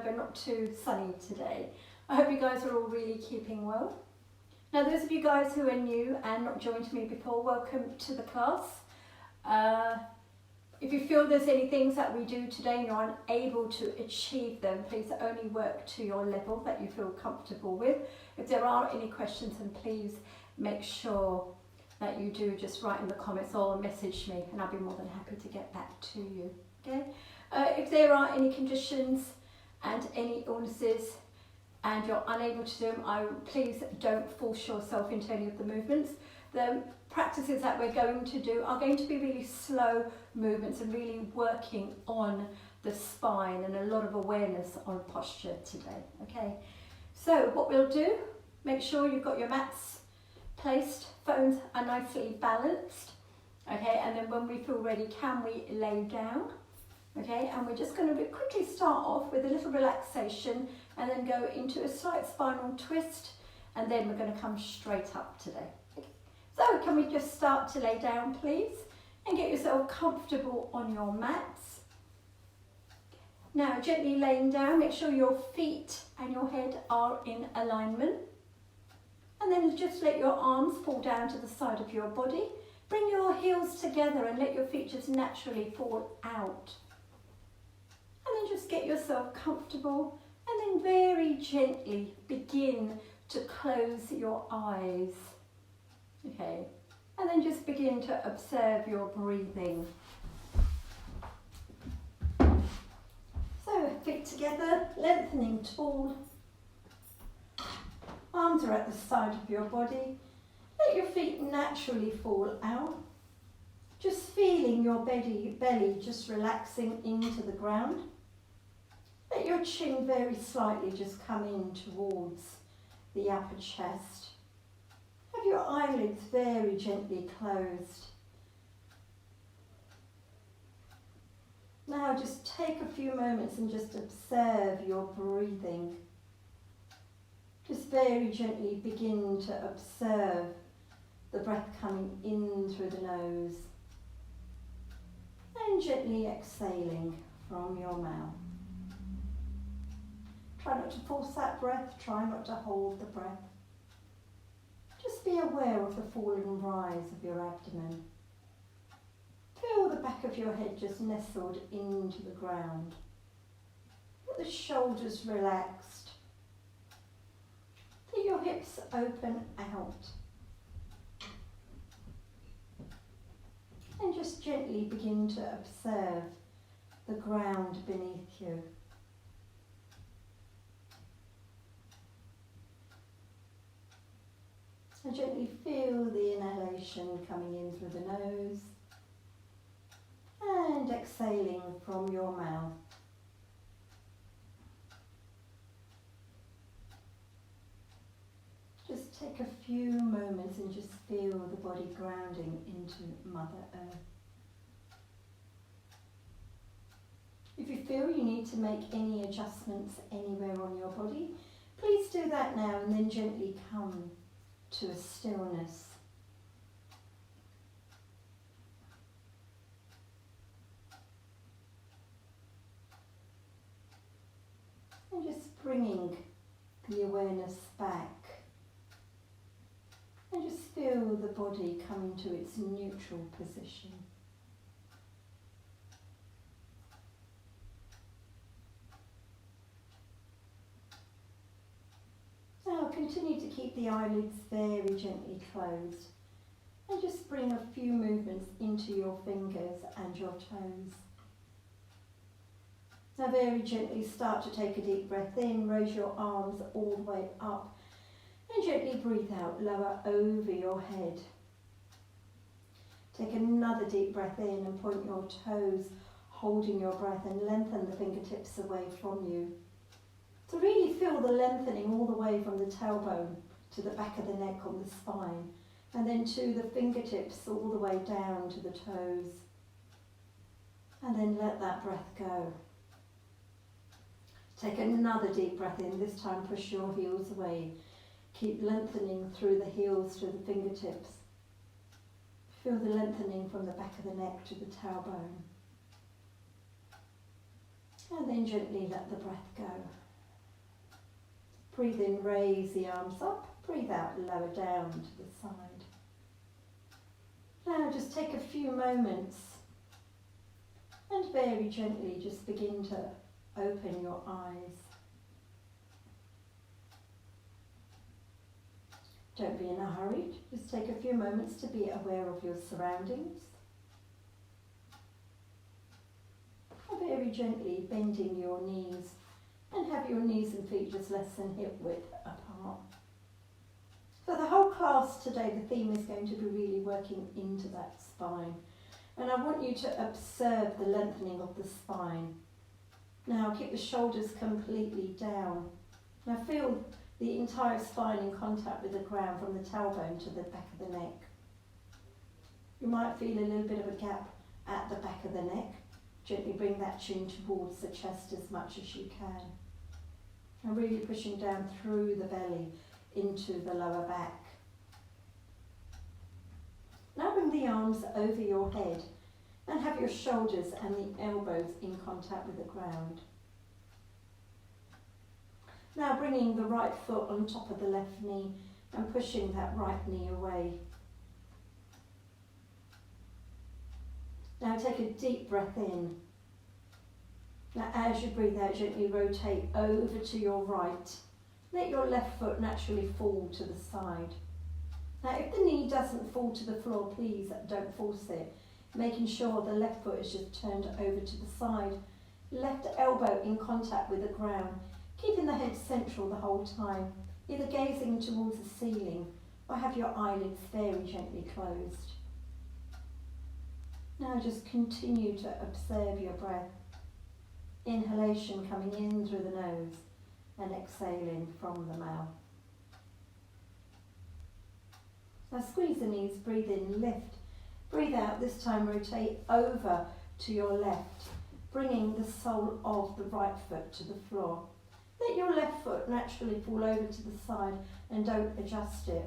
but not too sunny today. I hope you guys are all really keeping well. Now, those of you guys who are new and not joined me before, welcome to the class. If you feel there's any things that we do today and you're unable to achieve them, please only work to your level that you feel comfortable with. If there are any questions, then please make sure that you do just write in the comments or message me, and I'll be more than happy to get back to you. Okay? If there are any conditions and any illnesses and you're unable to do them, please don't force yourself into any of the movements. The practices that we're going to do are going to be really slow movements and really working on the spine and a lot of awareness on posture today. Okay, so what we'll do, make sure you've got your mats placed, phones are nicely balanced. Okay, and then when we feel ready, can we lay down? Okay, and we're just going to quickly start off with a little relaxation and then go into a slight spinal twist, and then we're going to come straight up today. So can we just start to lay down, please, and get yourself comfortable on your mats. Now, gently laying down, make sure your feet and your head are in alignment. And then just let your arms fall down to the side of your body. Bring your heels together and let your feet just naturally fall out. And then just get yourself comfortable, and then very gently begin to close your eyes. Okay, and then just begin to observe your breathing. So, feet together, lengthening tall. Arms are at the side of your body. Let your feet naturally fall out. Just feeling your belly just relaxing into the ground. Let your chin very slightly just come in towards the upper chest. Have your eyelids very gently closed. Now just take a few moments and just observe your breathing. Just very gently begin to observe the breath coming in through the nose and gently exhaling from your mouth. Try not to force that breath, try not to hold the breath. Just be aware of the fall and rise of your abdomen. Feel the back of your head just nestled into the ground. Let the shoulders relaxed. Let your hips open out. And just gently begin to observe the ground beneath you. And gently feel the inhalation coming in through the nose and exhaling from your mouth. Just take a few moments and just feel the body grounding into Mother Earth. If you feel you need to make any adjustments anywhere on your body, please do that now and then gently come to a stillness. And just bringing the awareness back. And just feel the body coming to its neutral position. Now continue to keep the eyelids very gently closed and just bring a few movements into your fingers and your toes. Now very gently start to take a deep breath in, raise your arms all the way up and gently breathe out, lower over your head. Take another deep breath in and point your toes, holding your breath, and lengthen the fingertips away from you. So really feel the lengthening all the way from the tailbone to the back of the neck on the spine, and then to the fingertips all the way down to the toes. And then let that breath go. Take another deep breath in, this time push your heels away. Keep lengthening through the heels to the fingertips. Feel the lengthening from the back of the neck to the tailbone. And then gently let the breath go. Breathe in, raise the arms up. Breathe out, lower down to the side. Now just take a few moments and very gently just begin to open your eyes. Don't be in a hurry, just take a few moments to be aware of your surroundings. Very gently bending your knees and have your knees and feet just less than hip width apart. For the whole class today, the theme is going to be really working into that spine. And I want you to observe the lengthening of the spine. Now keep the shoulders completely down. Now feel the entire spine in contact with the ground from the tailbone to the back of the neck. You might feel a little bit of a gap at the back of the neck. Gently bring that chin towards the chest as much as you can. And really pushing down through the belly into the lower back. Now bring the arms over your head and have your shoulders and the elbows in contact with the ground. Now bringing the right foot on top of the left knee and pushing that right knee away. Now take a deep breath in. Now as you breathe out, gently rotate over to your right. Let your left foot naturally fall to the side. Now if the knee doesn't fall to the floor, please don't force it. Making sure the left foot is just turned over to the side. Left elbow in contact with the ground. Keeping the head central the whole time. Either gazing towards the ceiling or have your eyelids very gently closed. Now just continue to observe your breath. Inhalation coming in through the nose and exhaling from the mouth. Now squeeze the knees, breathe in, lift. Breathe out, this time rotate over to your left, bringing the sole of the right foot to the floor. Let your left foot naturally fall over to the side and don't adjust it.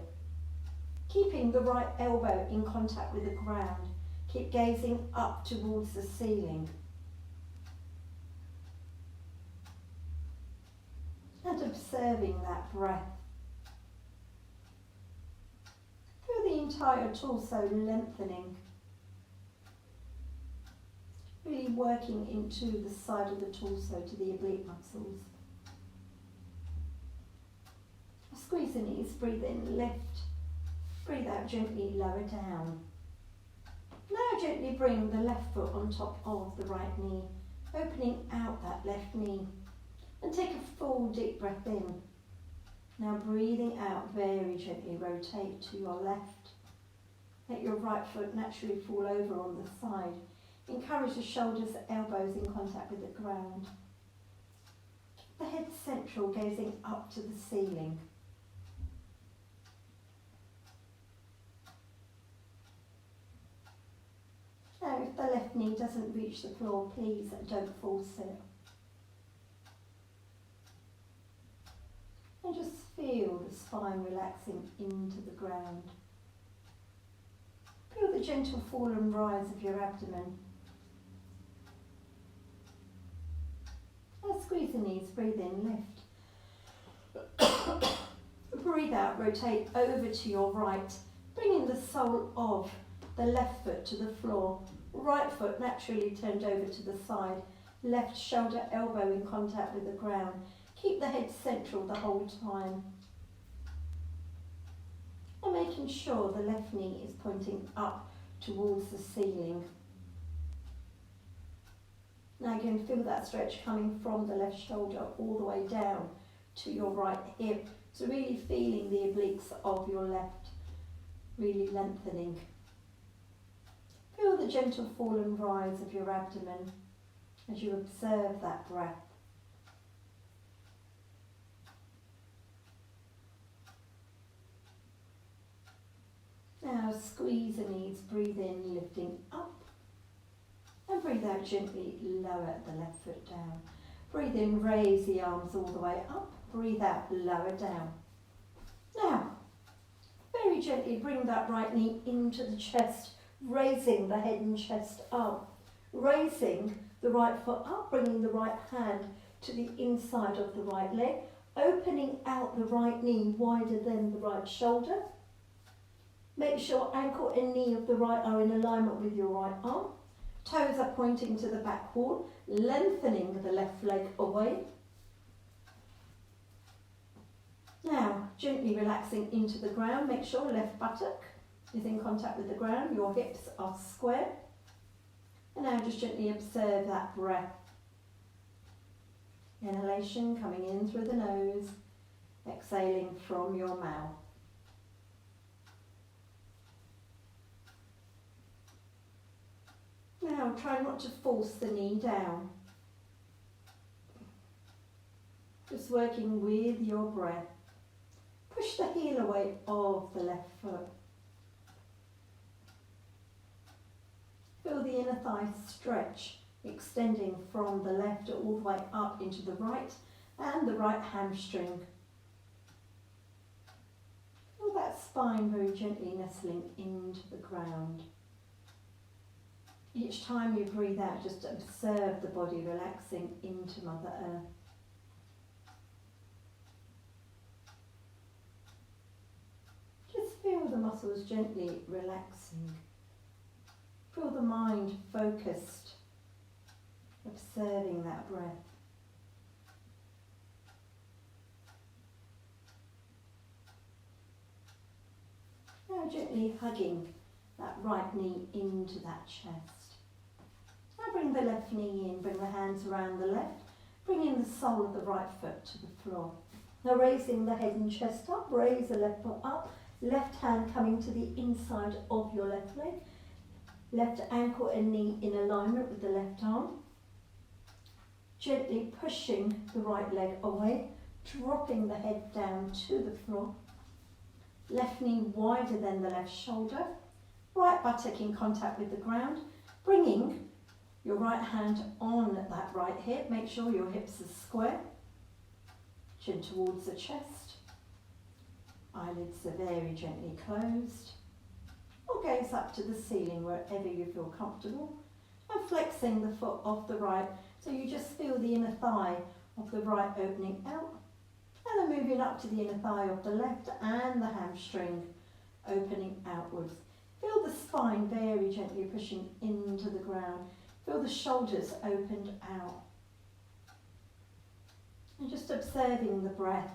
Keeping the right elbow in contact with the ground. Keep gazing up towards the ceiling. And observing that breath. Feel the entire torso lengthening. Really working into the side of the torso to the oblique muscles. Squeeze the knees, breathe in, lift. Breathe out gently, lower down. Now gently bring the left foot on top of the right knee, opening out that left knee. And take a full deep breath in. Now breathing out, very gently rotate to your left. Let your right foot naturally fall over on the side. Encourage the shoulders, elbows in contact with the ground. Keep the head central, gazing up to the ceiling. Now if the left knee doesn't reach the floor, please don't force it. And just feel the spine relaxing into the ground. Feel the gentle fall and rise of your abdomen. Now squeeze the knees, breathe in, lift. Breathe out, rotate over to your right, bringing the sole of the left foot to the floor. Right foot naturally turned over to the side. Left shoulder, elbow in contact with the ground. Keep the head central the whole time. And making sure the left knee is pointing up towards the ceiling. Now again, feel that stretch coming from the left shoulder all the way down to your right hip. So really feeling the obliques of your left, really lengthening. Feel the gentle fall and rise of your abdomen as you observe that breath. Now squeeze the knees, breathe in, lifting up. And breathe out gently, lower the left foot down. Breathe in, raise the arms all the way up. Breathe out, lower down. Now, very gently bring that right knee into the chest, raising the head and chest up. Raising the right foot up, bringing the right hand to the inside of the right leg, opening out the right knee wider than the right shoulder. Make sure ankle and knee of the right are in alignment with your right arm. Toes are pointing to the back wall, lengthening the left leg away. Now, gently relaxing into the ground. Make sure left buttock is in contact with the ground. Your hips are square. And now just gently observe that breath. Inhalation coming in through the nose, exhaling from your mouth. Now try not to force the knee down. Just working with your breath. Push the heel away of the left foot. Feel the inner thigh stretch, extending from the left all the way up into the right and the right hamstring. Feel that spine very gently nestling into the ground. Each time you breathe out, just observe the body relaxing into Mother Earth. Just feel the muscles gently relaxing. Feel the mind focused, observing that breath. Now gently hugging that right knee into that chest. Now bring the left knee in, bring the hands around the left, bring in the sole of the right foot to the floor. Now raising the head and chest up, raise the left foot up, left hand coming to the inside of your left leg, left ankle and knee in alignment with the left arm. Gently pushing the right leg away, dropping the head down to the floor. Left knee wider than the left shoulder, right buttock in contact with the ground, bringing your right hand on that right hip. Make sure your hips are square, chin towards the chest, eyelids are very gently closed, or gaze up to the ceiling wherever you feel comfortable, and flexing the foot of the right, so you just feel the inner thigh of the right opening out, and then moving up to the inner thigh of the left and the hamstring opening outwards. Feel the spine very gently pushing into the ground. Feel the shoulders opened out. And just observing the breath.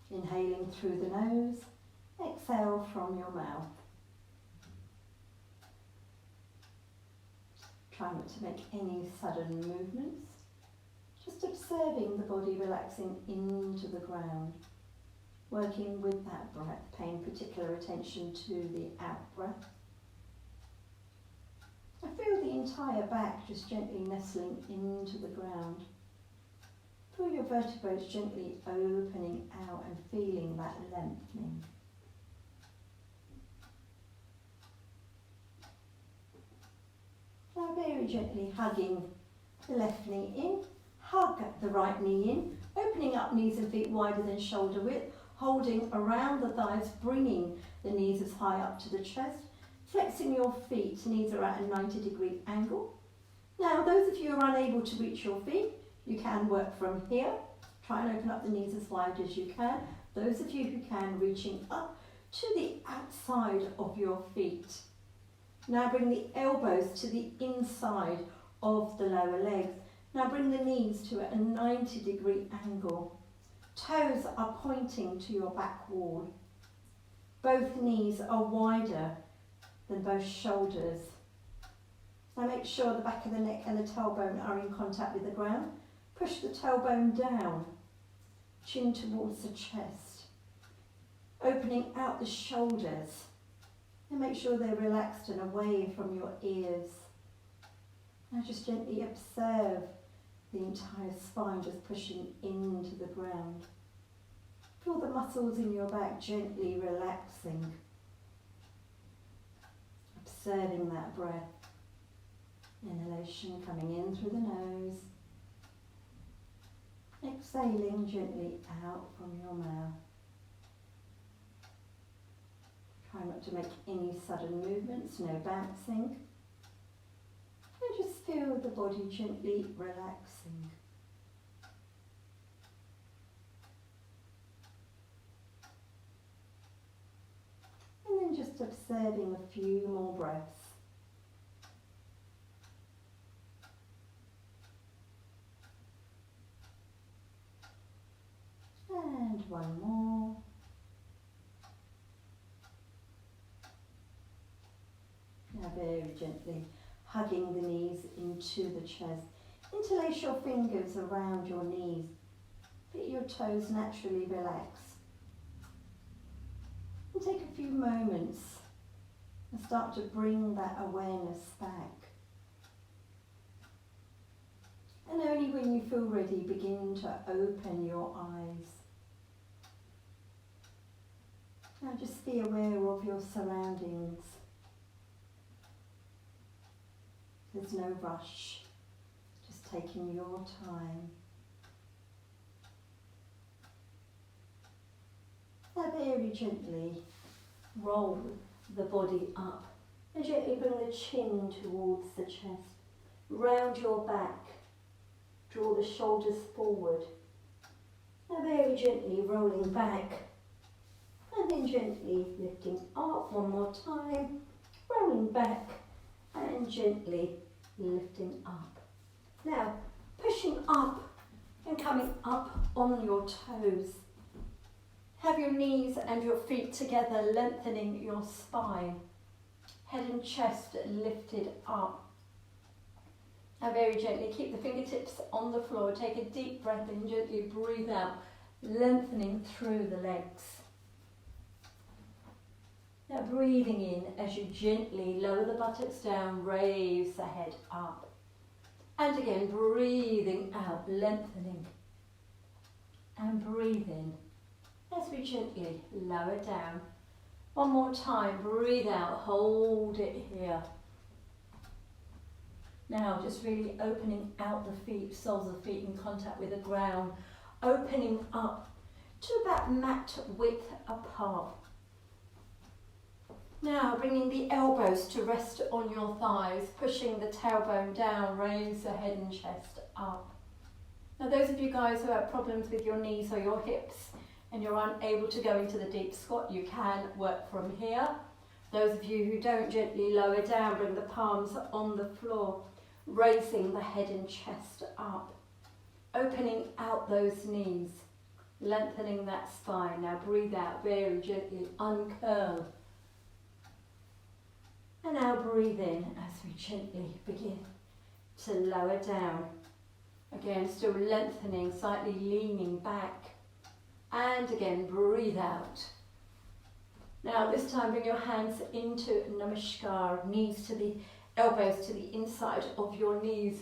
Inhaling through the nose, exhale from your mouth. Try not to make any sudden movements. Just observing the body relaxing into the ground. Working with that breath, paying particular attention to the out breath. I feel the entire back just gently nestling into the ground. Feel your vertebrae gently opening out and feeling that lengthening. Now very gently hugging the left knee in, hug the right knee in, opening up knees and feet wider than shoulder width, holding around the thighs, bringing the knees as high up to the chest, flexing your feet, knees are at a 90-degree angle. Now those of you who are unable to reach your feet, you can work from here. Try and open up the knees as wide as you can. Those of you who can, reaching up to the outside of your feet. Now bring the elbows to the inside of the lower legs. Now bring the knees to a 90-degree angle. Toes are pointing to your back wall. Both knees are wider than both shoulders. Now make sure the back of the neck and the tailbone are in contact with the ground. Push the tailbone down, chin towards the chest. Opening out the shoulders. And make sure they're relaxed and away from your ears. Now just gently observe the entire spine just pushing into the ground. Feel the muscles in your back gently relaxing. Observing that breath. Inhalation coming in through the nose. Exhaling gently out from your mouth. Try not to make any sudden movements, no bouncing. And just feel the body gently relaxing. And then just observing a few more breaths. And one more. Now very gently hugging the knees into the chest. Interlace your fingers around your knees. Let your toes naturally relax. And take a few moments and start to bring that awareness back. And only when you feel ready, begin to open your eyes. Now just be aware of your surroundings. There's no rush, just taking your time. Now very gently roll the body up and gently bring the chin towards the chest. Round your back, draw the shoulders forward. Now very gently rolling back and then gently lifting up one more time, rolling back and gently lifting up. Now pushing up and coming up on your toes. Have your knees and your feet together, lengthening your spine. Head and chest lifted up. Now very gently keep the fingertips on the floor. Take a deep breath and gently breathe out, lengthening through the legs. Now breathing in as you gently lower the buttocks down, raise the head up. And again, breathing out, lengthening. And breathe in as we gently lower down. One more time, breathe out, hold it here. Now just really opening out the feet, soles of the feet in contact with the ground, opening up to about mat width apart. Now bringing the elbows to rest on your thighs, pushing the tailbone down, raise the head and chest up. Now those of you guys who have problems with your knees or your hips and you're unable to go into the deep squat, you can work from here. Those of you who don't, gently lower down, bring the palms on the floor, raising the head and chest up, opening out those knees, lengthening that spine. Now breathe out, very gently uncurl. And now breathe in as we gently begin to lower down. Again, still lengthening, slightly leaning back. And again, breathe out. Now this time bring your hands into Namaskar, knees to the elbows to the inside of your knees.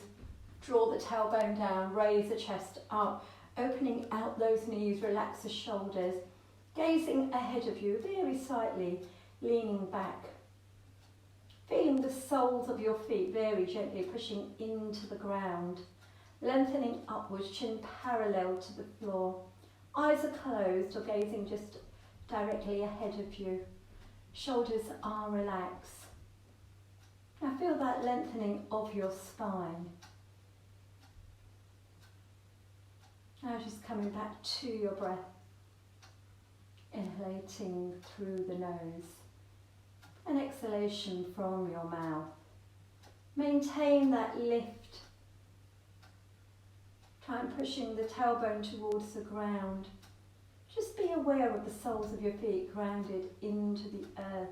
Draw the tailbone down, raise the chest up, opening out those knees, relax the shoulders. Gazing ahead of you, very slightly leaning back. Feeling the soles of your feet very gently pushing into the ground. Lengthening upwards, chin parallel to the floor. Eyes are closed or gazing just directly ahead of you. Shoulders are relaxed. Now feel that lengthening of your spine. Now just coming back to your breath. Inhalating through the nose. An exhalation from your mouth. Maintain that lift. Try and pushing the tailbone towards the ground. Just be aware of the soles of your feet grounded into the earth.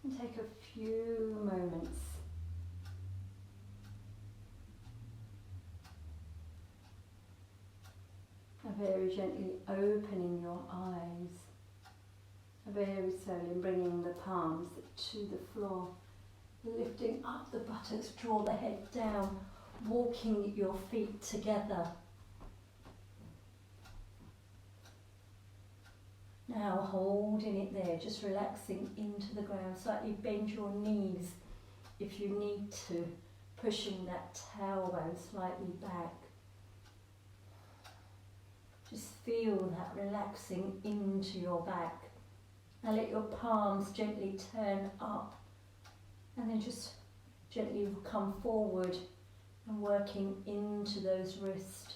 And take a few moments. Very gently opening your eyes. Very slowly bringing the palms to the floor, lifting up the buttocks, draw the head down, walking your feet together. Now holding it there, just relaxing into the ground, slightly bend your knees if you need to, pushing that tailbone slightly back. Just feel that relaxing into your back. Now let your palms gently turn up And then just gently come forward and working into those wrists.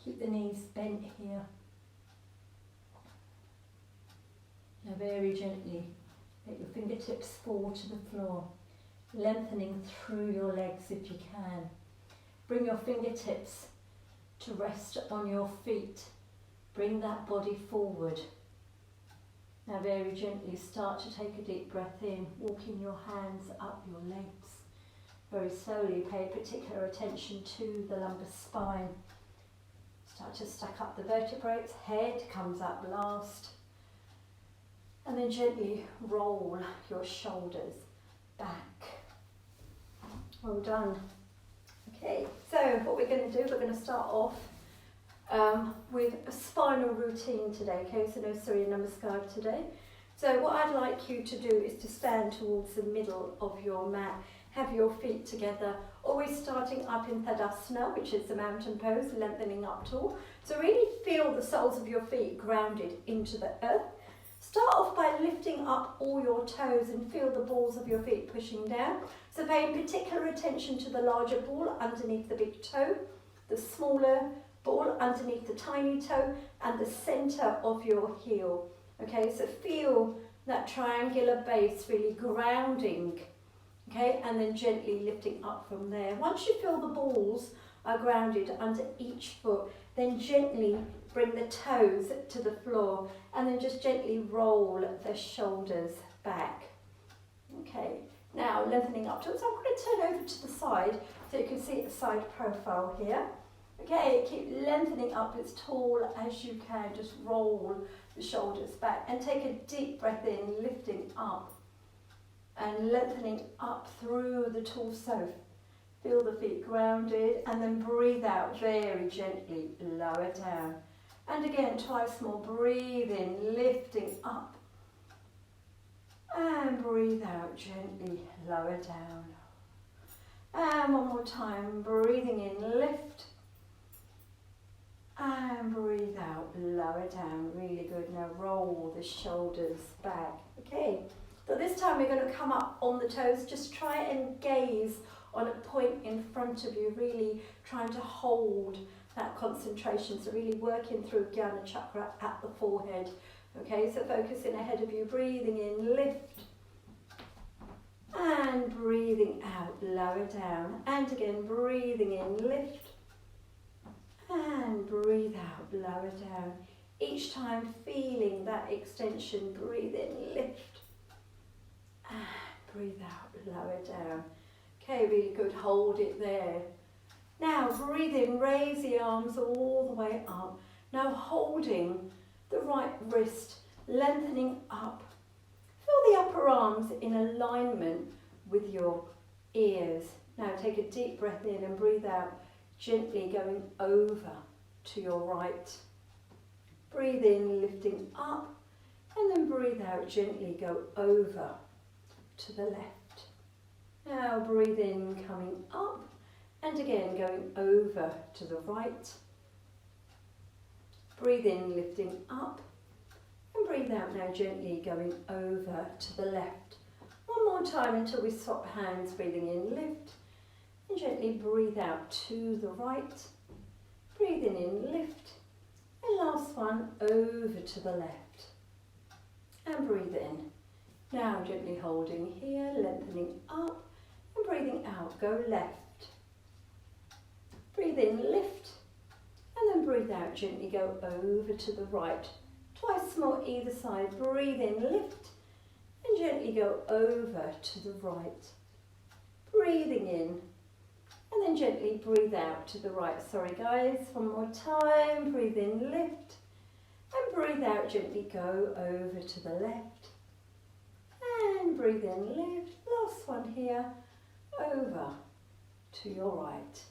Keep the knees bent here. Now very gently let your fingertips fall to the floor, lengthening through your legs if you can. Bring your fingertips to rest on your feet. Bring that body forward. Now very gently start to take a deep breath in, walking your hands up your legs. Very slowly pay particular attention to the lumbar spine. Start to stack up the vertebrae, head comes up last. And then gently roll your shoulders back. Well done. Okay, so what we're going to do, we're going to start off with a spinal routine today. Okay, so no Surya Namaskar today. So what I'd like you to do is to stand towards the middle of your mat. Have your feet together, always starting up in Tadasana, which is the mountain pose, lengthening up tall. So really feel the soles of your feet grounded into the earth. Start off by lifting up all your toes and feel the balls of your feet pushing down. So paying particular attention to the larger ball underneath the big toe, the smaller ball underneath the tiny toe, and the centre of your heel. Okay, so feel that triangular base really grounding. Okay, and then gently lifting up from there. Once you feel the balls are grounded under each foot, then gently bring the toes to the floor and then just gently roll the shoulders back. Okay, now lengthening up. So I'm going to turn over to the side so you can see the side profile here. Okay, keep lengthening up as tall as you can. Just roll the shoulders back and take a deep breath in, lifting up and lengthening up through the torso. Feel the feet grounded and then breathe out very gently, lower down. And again, twice more, breathe in, lifting up. And breathe out gently, lower down. And one more time, breathing in, lift. And breathe out, lower down, really good. Now roll the shoulders back. Okay, so this time we're going to come up on the toes. Just try and gaze on a point in front of you, really trying to hold that concentration, so really working through Jnana Chakra at the forehead. Okay, so focusing ahead of you, breathing in, lift, and breathing out, lower down, and again, breathing in, lift, and breathe out, lower down. Each time feeling that extension, breathe in, lift, and breathe out, lower down. Okay, really good, hold it there. Now breathe in, raise the arms all the way up. Now holding the right wrist, lengthening up. Feel the upper arms in alignment with your ears. Now take a deep breath in and breathe out, gently going over to your right. Breathe in, lifting up, and then breathe out, gently go over to the left. Now breathe in, coming up, and again going over to the right. Breathe in, lifting up, and breathe out now, gently going over to the left. One more time until we swap hands, breathing in, lift, and gently breathe out to the right. Breathing in, lift, and last one, over to the left. And breathe in. Now gently holding here, lengthening up, and breathing out, go left. Breathe in, lift, and then breathe out, gently go over to the right. Twice more either side, breathe in, lift, and gently go over to the right. Breathing in, and then gently breathe out to the right. Sorry guys, one more time, breathe in, lift, and breathe out, gently go over to the left. And breathe in, lift, last one here, over to your right.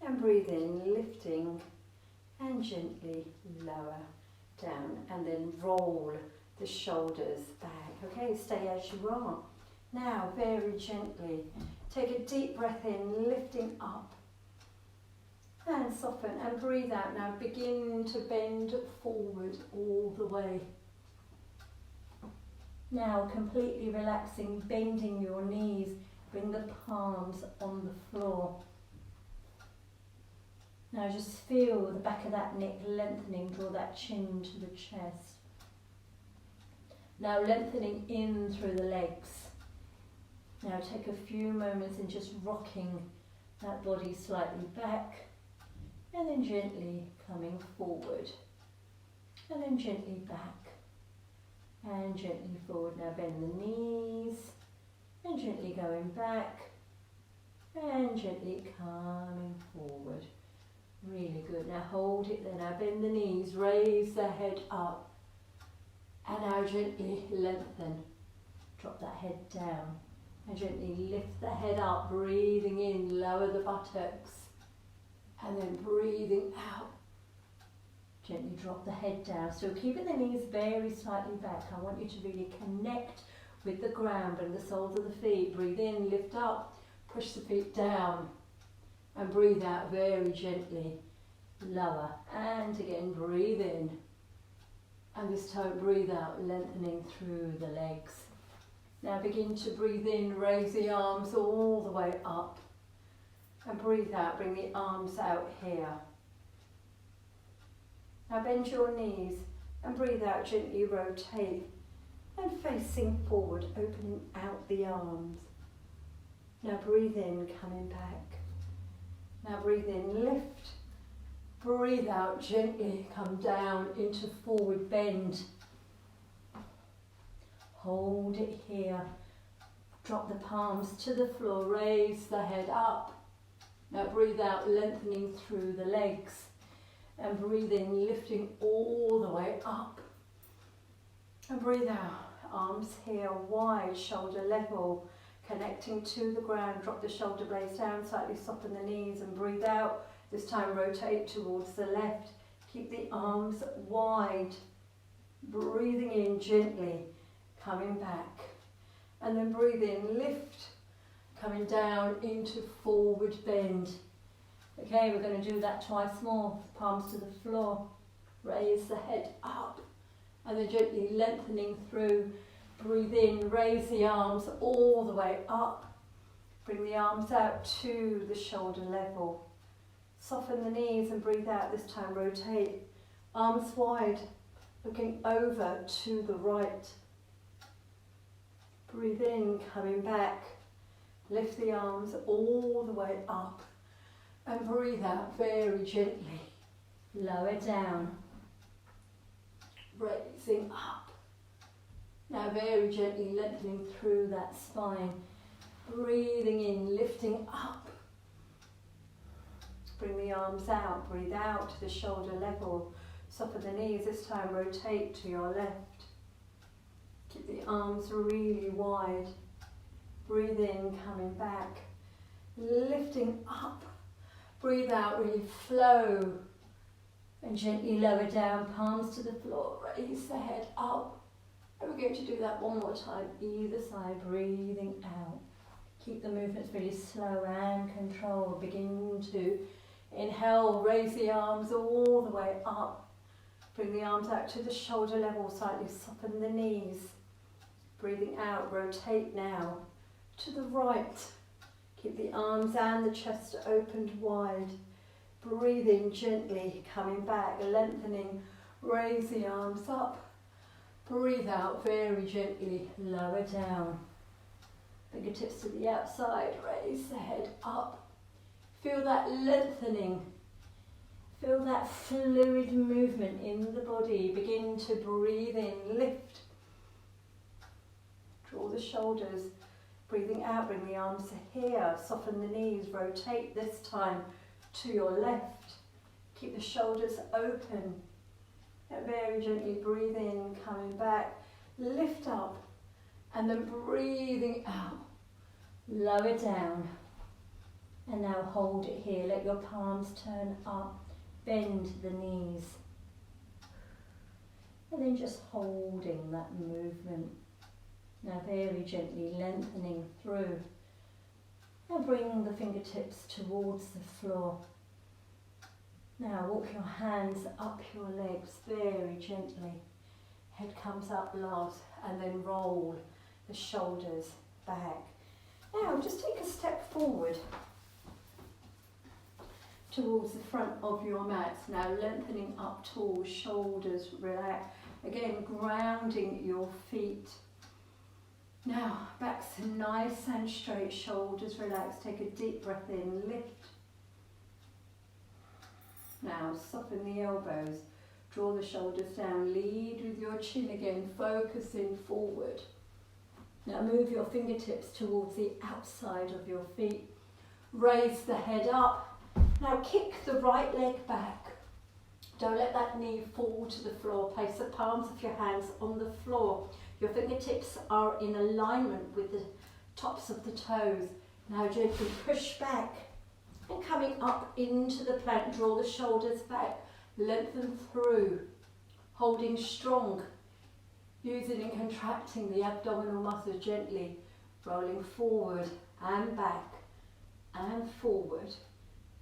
And breathe in, lifting, and gently lower down, and then roll the shoulders back. Okay, stay as you are. Now, very gently, take a deep breath in, lifting up, and soften, and breathe out. Now, begin to bend forward all the way. Now completely relaxing, bending your knees, bring the palms on the floor. Now just feel the back of that neck lengthening, draw that chin to the chest. Now lengthening in through the legs. Now take a few moments in just rocking that body slightly back and then gently coming forward and then gently back and gently forward. Now bend the knees and gently going back and gently coming forward. Really good. Now hold it there. Now bend the knees, raise the head up and now gently lengthen. Drop that head down and gently lift the head up, breathing in, lower the buttocks and then breathing out. Gently drop the head down. So keeping the knees very slightly back. I want you to really connect with the ground, bring the soles of the feet. Breathe in, lift up, push the feet down and breathe out very gently. Lower and again breathe in and this time breathe out, lengthening through the legs. Now begin to breathe in, raise the arms all the way up and breathe out, bring the arms out here. Now bend your knees and breathe out, gently rotate and facing forward, opening out the arms. Now breathe in, coming back. Now breathe in, lift. Breathe out, gently come down into forward bend. Hold it here. Drop the palms to the floor, raise the head up. Now breathe out, lengthening through the legs. And breathe in, lifting all the way up. And breathe out, arms here wide, shoulder level, connecting to the ground. Drop the shoulder blades down, slightly soften the knees and breathe out. This time rotate towards the left. Keep the arms wide. Breathing in gently, coming back. And then breathe in, lift, coming down into forward bend. Okay, we're going to do that twice more. Palms to the floor. Raise the head up. And then gently lengthening through. Breathe in, raise the arms all the way up. Bring the arms out to the shoulder level. Soften the knees and breathe out. This time rotate. Arms wide, looking over to the right. Breathe in, coming back. Lift the arms all the way up. And breathe out very gently. Lower down. Raising up. Now very gently lengthening through that spine. Breathing in, lifting up. Bring the arms out. Breathe out to the shoulder level. Soften the knees. This time rotate to your left. Keep the arms really wide. Breathe in, coming back. Lifting up. Breathe out, really flow and gently lower down, palms to the floor, raise the head up. And we're going to do that one more time, either side, breathing out. Keep the movements really slow and controlled. Begin to inhale, raise the arms all the way up. Bring the arms out to the shoulder level, slightly soften the knees. Breathing out, rotate now to the right. Keep the arms and the chest opened wide. Breathe in gently, coming back, lengthening. Raise the arms up. Breathe out very gently, lower down. Fingertips to the outside, raise the head up. Feel that lengthening. Feel that fluid movement in the body. Begin to breathe in, lift. Draw the shoulders. Breathing out, bring the arms to here, soften the knees, rotate this time to your left. Keep the shoulders open. And very gently breathe in, coming back, lift up, and then breathing out, lower down. And now hold it here, let your palms turn up, bend the knees. And then just holding that movement. Now very gently lengthening through and bring the fingertips towards the floor. Now walk your hands up your legs very gently. Head comes up last, and then roll the shoulders back. Now just take a step forward towards the front of your mat. Now lengthening up tall, shoulders relax. Again, grounding your feet. Now back's nice and straight, shoulders relax. Take a deep breath in, lift. Now soften the elbows, draw the shoulders down, lead with your chin again, focusing forward. Now move your fingertips towards the outside of your feet. Raise the head up. Now kick the right leg back. Don't let that knee fall to the floor. Place the palms of your hands on the floor. Your fingertips are in alignment with the tops of the toes. Now gently push back. And coming up into the plank, draw the shoulders back. Lengthen through. Holding strong. Using and contracting the abdominal muscles gently. Rolling forward and back. And forward.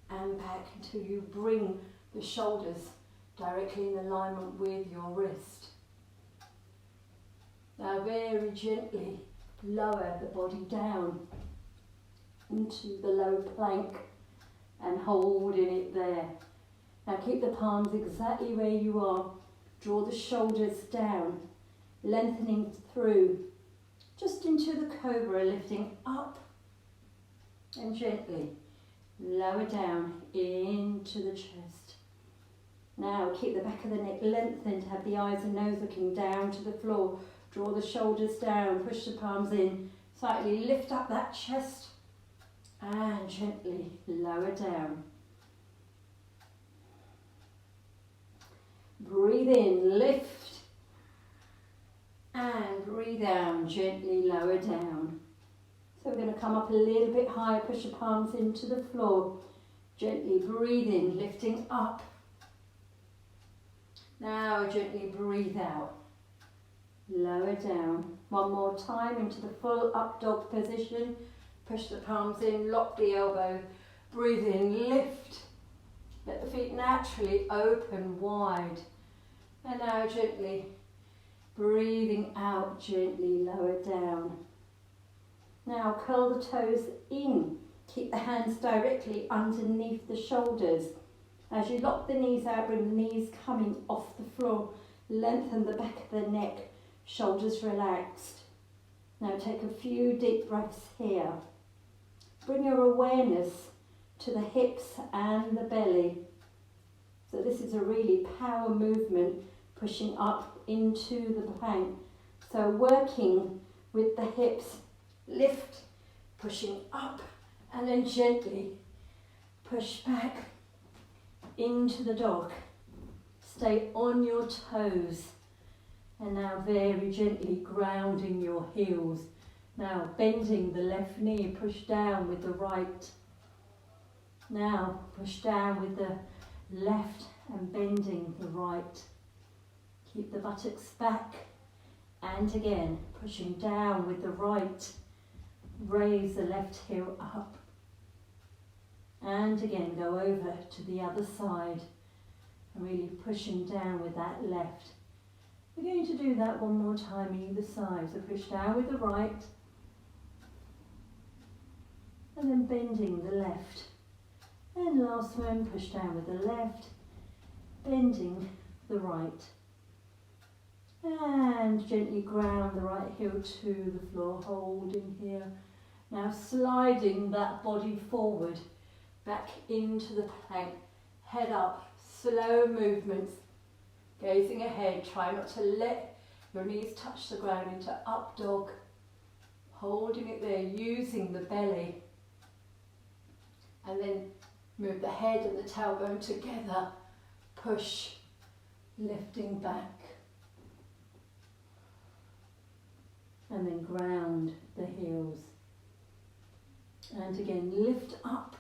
And back until you bring the shoulders directly in alignment with your wrist. Now very gently lower the body down into the low plank and holding it there. Now keep the palms exactly where you are. Draw the shoulders down, lengthening through just into the cobra, lifting up and gently lower down into the chest. Now keep the back of the neck lengthened, have the eyes and nose looking down to the floor. Draw the shoulders down, push the palms in, slightly lift up that chest and gently lower down. Breathe in, lift and breathe out, gently lower down. So we're going to come up a little bit higher, push the palms into the floor. Gently breathe in, lifting up. Now gently breathe out. Lower down. One more time into the full up dog position. Push the palms in, lock the elbow. Breathe in, lift. Let the feet naturally open wide. And now gently breathing out, gently lower down. Now curl the toes in. Keep the hands directly underneath the shoulders. As you lock the knees out, bring the knees coming off the floor. Lengthen the back of the neck, shoulders relaxed. Now take a few deep breaths here. Bring your awareness to the hips and the belly. So this is a really power movement, pushing up into the plank. So working with the hips, lift, pushing up, and then gently push back into the dog. Stay on your toes. And now very gently grounding your heels. Now bending the left knee, push down with the right. Now push down with the left and bending the right. Keep the buttocks back. And again, pushing down with the right. Raise the left heel up. And again, go over to the other side. And really pushing down with that left. We're going to do that one more time either side. So push down with the right. And then bending the left. And last one, push down with the left. Bending the right. And gently ground the right heel to the floor, holding here. Now sliding that body forward, back into the plank, head up, slow movements, gazing ahead. Try not to let your knees touch the ground into up dog, holding it there, using the belly. And then move the head and the tailbone together, push, lifting back. And then ground the heels. And again, lift up,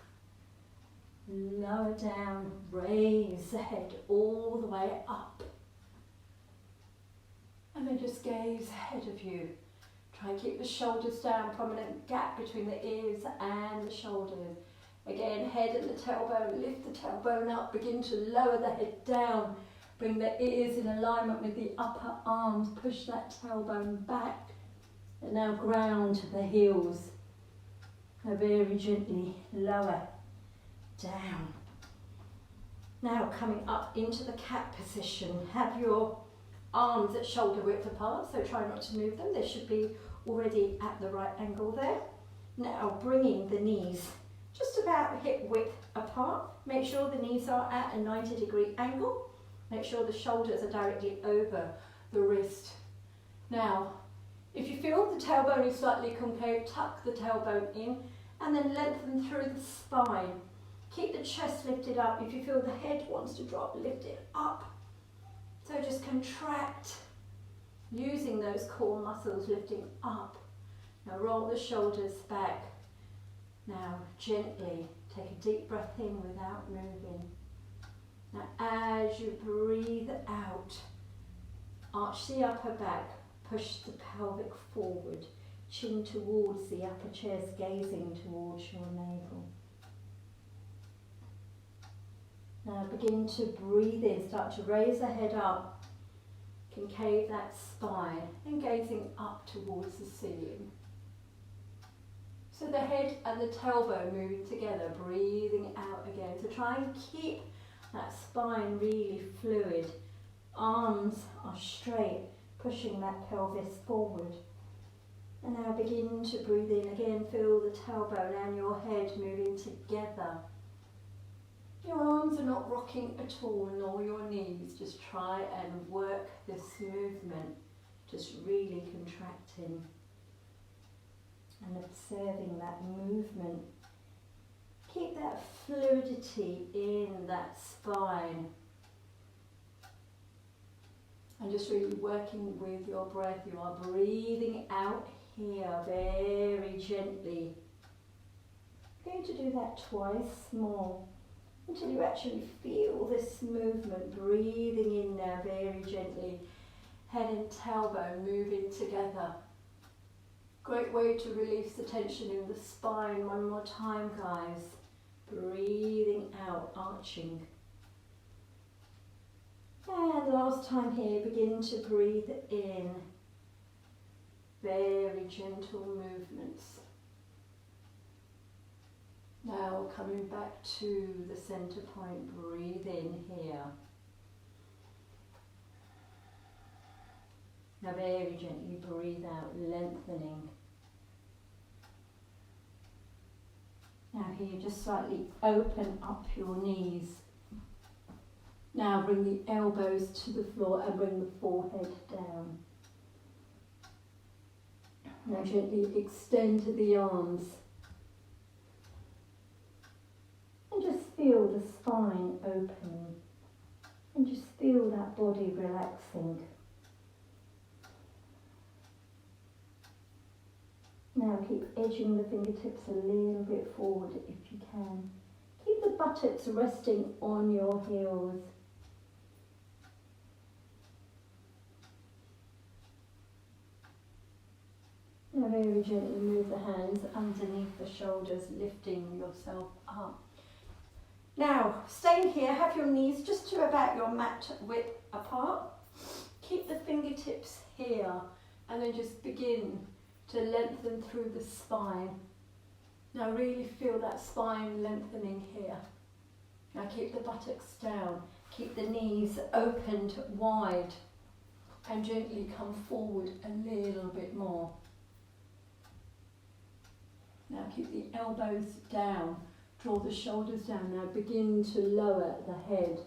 lower down, raise the head all the way up. And then just gaze ahead of you. Try and keep the shoulders down, prominent gap between the ears and the shoulders. Again, head and the tailbone, lift the tailbone up, begin to lower the head down. Bring the ears in alignment with the upper arms. Push that tailbone back. And now ground the heels. Now very gently lower down. Now coming up into the cat position. Have your arms at shoulder width apart, so try not to move them. They should be already at the right angle there. Now bringing the knees just about hip width apart. Make sure the knees are at a 90-degree angle. Make sure the shoulders are directly over the wrist. Now, if you feel the tailbone is slightly concave, tuck the tailbone in and then lengthen through the spine. Keep the chest lifted up. If you feel the head wants to drop, lift it up. So just contract, using those core muscles, lifting up. Now roll the shoulders back. Now gently take a deep breath in without moving. Now as you breathe out, arch the upper back, push the pelvic forward, chin towards the upper chest, gazing towards your navel. Now begin to breathe in, start to raise the head up, concave that spine and gazing up towards the ceiling. So the head and the tailbone moving together, breathing out again. So try and keep that spine really fluid. Arms are straight, pushing that pelvis forward. And now begin to breathe in again, feel the tailbone and your head moving together. Your arms are not rocking at all, nor your knees. Just try and work this movement, just really contracting and observing that movement. Keep that fluidity in that spine. And just really working with your breath. You are breathing out here very gently. I'm going to do that twice more, until you actually feel this movement, breathing in now very gently, head and tailbone moving together. Great way to release the tension in the spine. One more time, guys. Breathing out, arching. And last time here, begin to breathe in. Very gentle movements. Now coming back to the center point, breathe in here. Now very gently breathe out, lengthening. Now here, just slightly open up your knees. Now bring the elbows to the floor and bring the forehead down. Now gently extend the arms. And just feel the spine opening. And just feel that body relaxing. Now keep edging the fingertips a little bit forward if you can. Keep the buttocks resting on your heels. Now very gently move the hands underneath the shoulders, lifting yourself up. Now, staying here, have your knees just to about your mat width apart. Keep the fingertips here and then just begin to lengthen through the spine. Now really feel that spine lengthening here. Now keep the buttocks down, keep the knees opened wide and gently come forward a little bit more. Now keep the elbows down, draw the shoulders down. Now begin to lower the head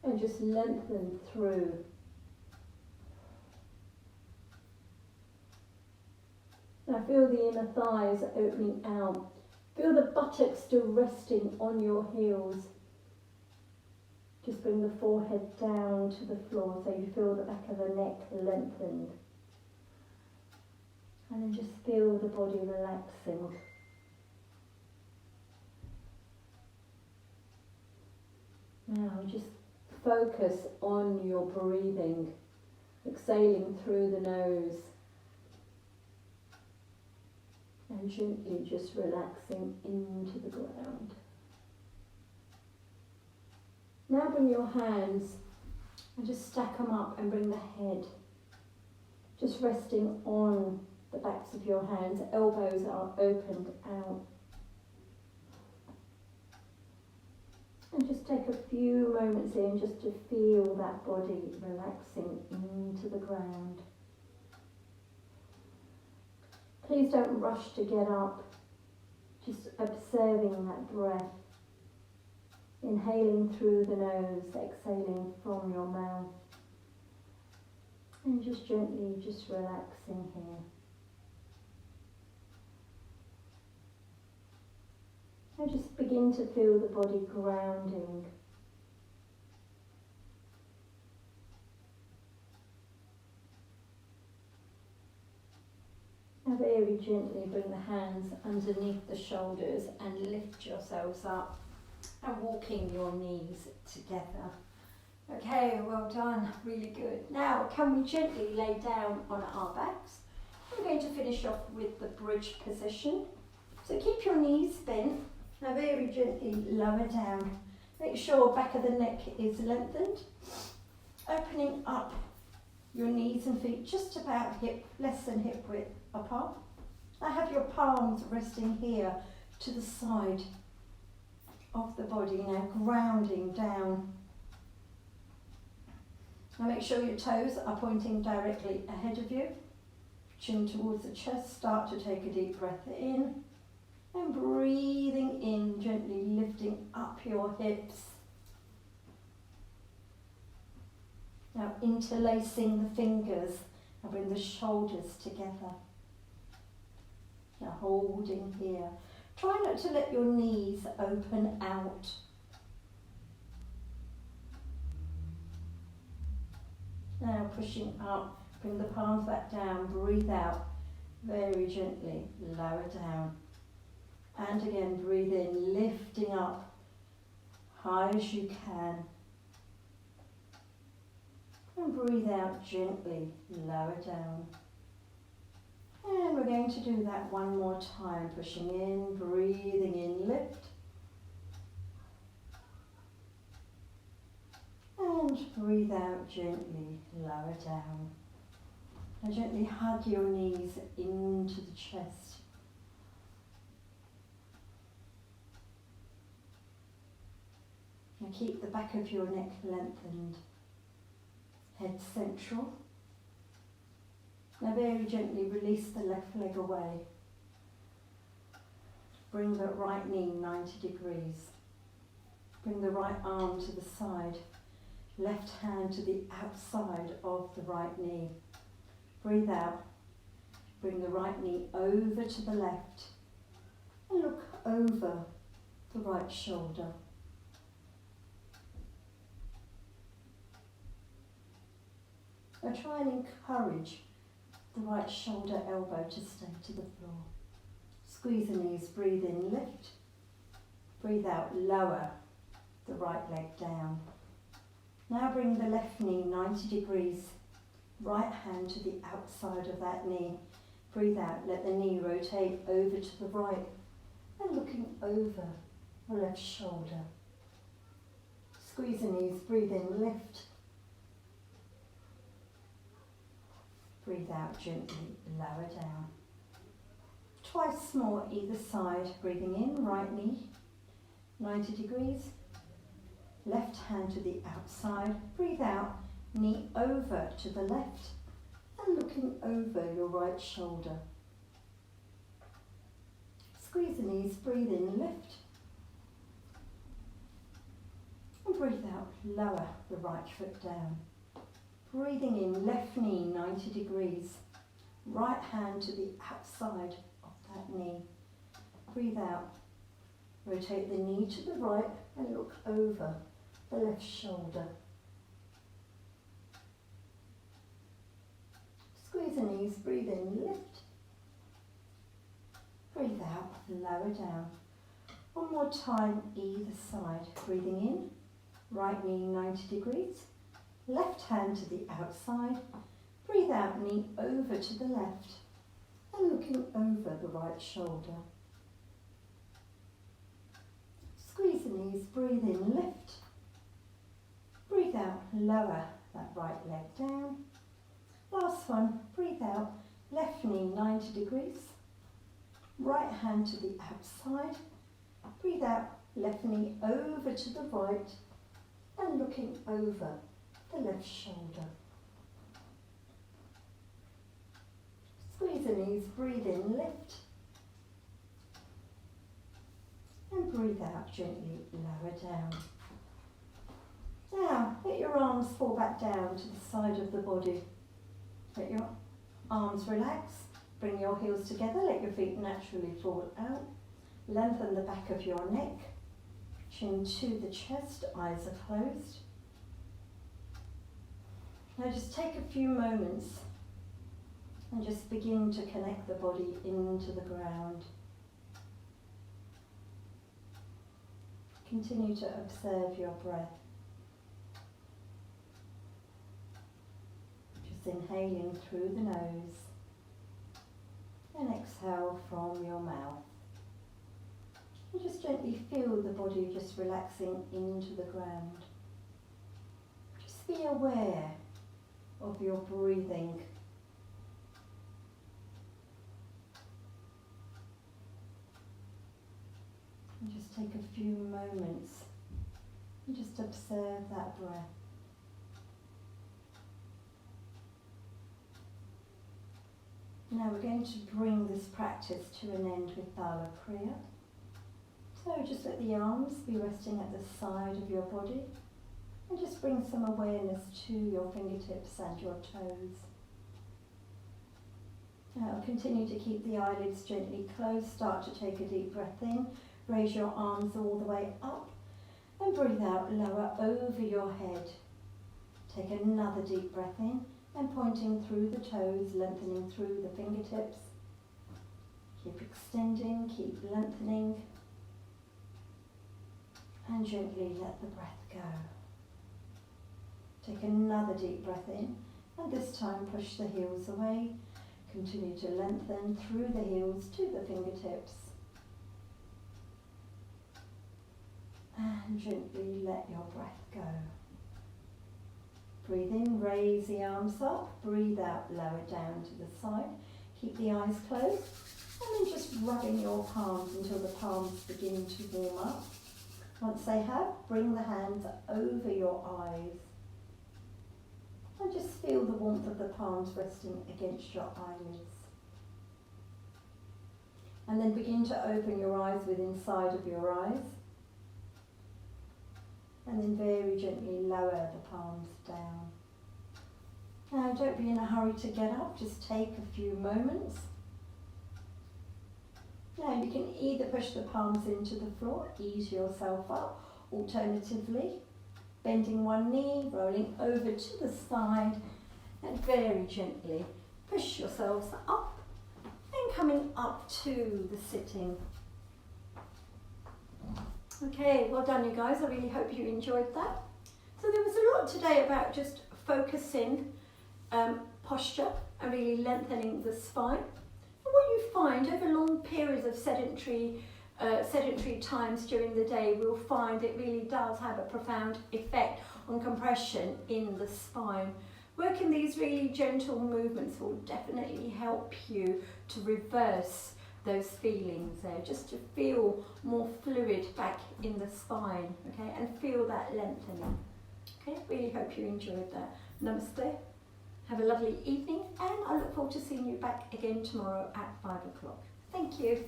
and just lengthen through. Now feel the inner thighs opening out. Feel the buttocks still resting on your heels. Just bring the forehead down to the floor so you feel the back of the neck lengthened. And then just feel the body relaxing. Now just focus on your breathing, exhaling through the nose. And gently just relaxing into the ground. Now bring your hands and just stack them up and bring the head just resting on the backs of your hands. Elbows are opened out. And just take a few moments in just to feel that body relaxing into the ground. Please don't rush to get up, just observing that breath. Inhaling through the nose, exhaling from your mouth. And just gently, just relaxing here. And just begin to feel the body grounding. Now very gently bring the hands underneath the shoulders and lift yourselves up and walking your knees together. Okay, well done, really good. Now can we gently lay down on our backs? We're going to finish off with the bridge position. So keep your knees bent. Now very gently lower down. Make sure back of the neck is lengthened. Opening up your knees and feet just about hip, less than hip width apart. Now have your palms resting here to the side of the body. Now grounding down. Now make sure your toes are pointing directly ahead of you. Chin towards the chest. Start to take a deep breath in. And breathing in, gently lifting up your hips. Now interlacing the fingers and bring the shoulders together. Now holding here. Try not to let your knees open out. Now pushing up, bring the palms back down, breathe out, very gently, lower down. And again, breathe in, lifting up, high as you can. And breathe out gently, lower down. And we're going to do that one more time, pushing in, breathing in, lift. And breathe out gently, lower down. And gently hug your knees into the chest. Now keep the back of your neck lengthened, head central. Now very gently release the left leg away. Bring the right knee 90 degrees. Bring the right arm to the side. Left hand to the outside of the right knee. Breathe out. Bring the right knee over to the left. And look over the right shoulder. Now try and encourage the right shoulder elbow to stay to the floor. Squeeze the knees, breathe in, lift. Breathe out, lower the right leg down. Now bring the left knee 90 degrees, right hand to the outside of that knee. Breathe out, let the knee rotate over to the right and looking over the left shoulder. Squeeze the knees, breathe in, lift. Breathe out gently, lower down. Twice more either side, breathing in, right knee, 90 degrees. Left hand to the outside, breathe out, knee over to the left and looking over your right shoulder. Squeeze the knees, breathe in, lift. And breathe out, lower the right foot down. Breathing in, left knee 90 degrees, right hand to the outside of that knee. Breathe out, rotate the knee to the right and look over the left shoulder. Squeeze the knees, breathe in, lift. Breathe out, lower down. One more time, either side. Breathing in, right knee 90 degrees. Left hand to the outside, breathe out, knee over to the left and looking over the right shoulder. Squeeze the knees, breathe in, lift. lower that right leg down. Last one, breathe out, left knee 90 degrees, right hand to the outside. Breathe out, left knee over to the right and looking over the left shoulder. Squeeze the knees, breathe in, lift. And breathe out, gently lower down. Now, let your arms fall back down to the side of the body. Let your arms relax, bring your heels together, let your feet naturally fall out. Lengthen the back of your neck, chin to the chest, eyes are closed. Now just take a few moments and just begin to connect the body into the ground. Continue to observe your breath. Just inhaling through the nose and exhale from your mouth. And just gently feel the body just relaxing into the ground. Just be aware of your breathing. And just take a few moments and just observe that breath. Now we're going to bring this practice to an end with Thala Kriya. So just let the arms be resting at the side of your body and just bring some awareness to your fingertips and your toes. Now continue to keep the eyelids gently closed. Start to take a deep breath in. Raise your arms all the way up and breathe out, lower over your head. Take another deep breath in and pointing through the toes, lengthening through the fingertips. Keep extending, keep lengthening. And gently let the breath go. Take another deep breath in and this time push the heels away. Continue to lengthen through the heels to the fingertips. And gently let your breath go. Breathe in, raise the arms up. Breathe out, lower down to the side. Keep the eyes closed. And then just rubbing your palms until the palms begin to warm up. Once they have, bring the hands over your eyes. And just feel the warmth of the palms resting against your eyelids. And then begin to open your eyes with inside of your eyes. And then very gently lower the palms down. Now don't be in a hurry to get up, just take a few moments. Now you can either push the palms into the floor, ease yourself up. Alternatively, bending one knee, rolling over to the side and very gently push yourselves up and coming up to the sitting. Okay, well done you guys, I really hope you enjoyed that. So there was a lot today about just focusing posture and really lengthening the spine. And what you find over long periods of sedentary times during the day, we'll find it really does have a profound effect on compression in the spine. Working these really gentle movements will definitely help you to reverse those feelings there, just to feel more fluid back in the spine, okay, and feel that lengthening. Okay, really hope you enjoyed that. Namaste, have a lovely evening, and I look forward to seeing you back again tomorrow at 5 o'clock. Thank you.